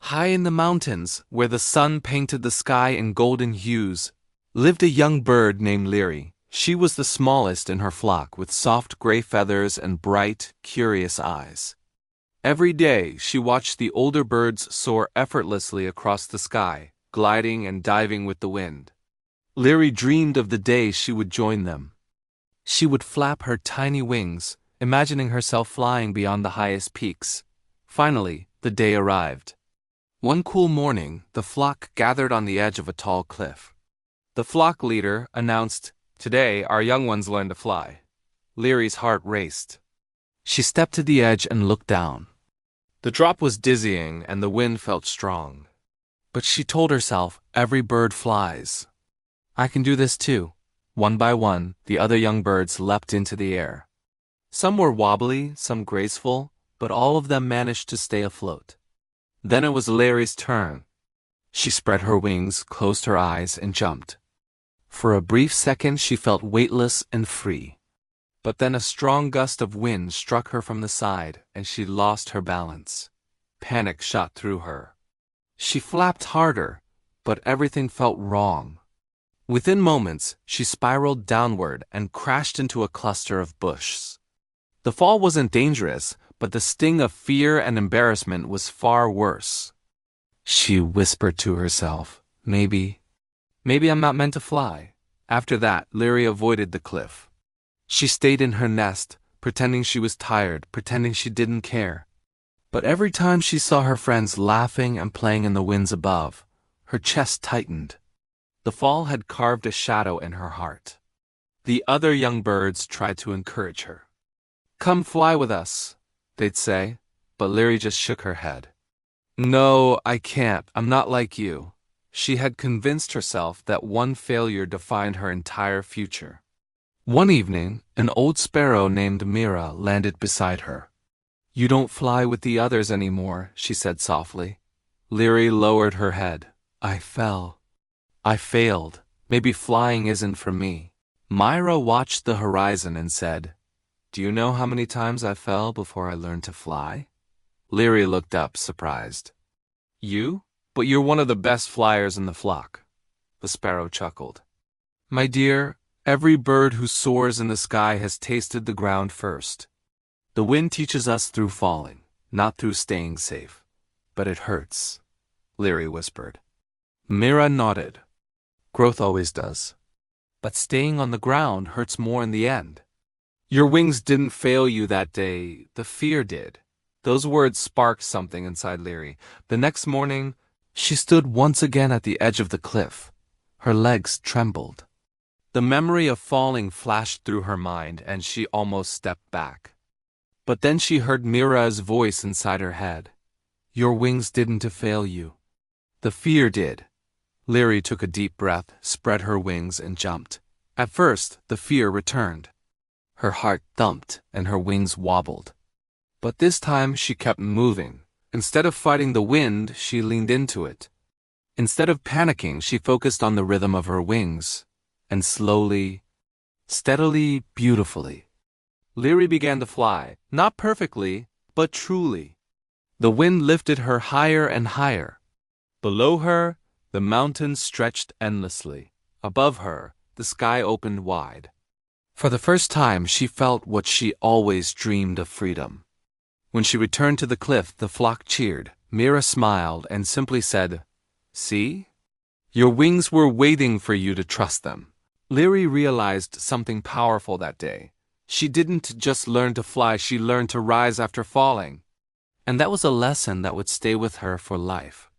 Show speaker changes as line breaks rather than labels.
High in the mountains, where the sun painted the sky in golden hues, lived a young bird named Liri. She was the smallest in her flock, with soft gray feathers and bright, curious eyes. Every day, she watched the older birds soar effortlessly across the sky, gliding and diving with the wind. Liri dreamed of the day she would join them. She would flap her tiny wings, imagining herself flying beyond the highest peaks. Finally, the day arrived. One cool morning, the flock gathered on the edge of a tall cliff. The flock leader announced, "Today, our young ones learn to fly." Liri's heart raced. She stepped to the edge and looked down. The drop was dizzying and the wind felt strong. But she told herself, "Every bird flies. I can do this too." One by one, the other young birds leapt into the air. Some were wobbly, some graceful, but all of them managed to stay afloat. Then it was Liri's turn. She spread her wings, closed her eyes, and jumped. For a brief second she felt weightless and free. But then a strong gust of wind struck her from the side, and she lost her balance. Panic shot through her. She flapped harder, but everything felt wrong. Within moments, she spiraled downward and crashed into a cluster of bushes. The fall wasn't dangerous, but the sting of fear and embarrassment was far worse. She whispered to herself, Maybe I'm not meant to fly." After that, Liri avoided the cliff. She stayed in her nest, pretending she was tired, pretending she didn't care. But every time she saw her friends laughing and playing in the winds above, her chest tightened. The fall had carved a shadow in her heart. The other young birds tried to encourage her. "Come fly with us," they'd say, but Liri just shook her head. "No, I can't. I'm not like you." She had convinced herself that one failure defined her entire future. One evening, an old sparrow named Mira landed beside her. "You don't fly with the others anymore," she said softly. Liri lowered her head. "I fell. I failed. Maybe flying isn't for me." Mira watched the horizon and said, "Do you know how many times I fell before I learned to fly?" Liri looked up, surprised. "You? But you're one of the best flyers in the flock." The sparrow chuckled. "My dear, every bird who soars in the sky has tasted the ground first. The wind teaches us through falling, not through staying safe. But it hurts," Liri whispered. Mira nodded. "Growth always does. But staying on the ground hurts more in the end. Your wings didn't fail you that day, the fear did." Those words sparked something inside Liri. The next morning, she stood once again at the edge of the cliff. Her legs trembled. The memory of falling flashed through her mind, and she almost stepped back. But then she heard Mira's voice inside her head. "Your wings didn't fail you. The fear did." Liri took a deep breath, spread her wings, and jumped. At first, the fear returned. Her heart thumped, and her wings wobbled. But this time she kept moving. Instead of fighting the wind, she leaned into it. Instead of panicking, she focused on the rhythm of her wings. And slowly, steadily, beautifully, Liri began to fly, not perfectly, but truly. The wind lifted her higher and higher. Below her, the mountains stretched endlessly. Above her, the sky opened wide. For the first time, she felt what she always dreamed of: freedom. When she returned to the cliff, the flock cheered. Mira smiled and simply said, "See? Your wings were waiting for you to trust them." Liri realized something powerful that day. She didn't just learn to fly, she learned to rise after falling. And that was a lesson that would stay with her for life.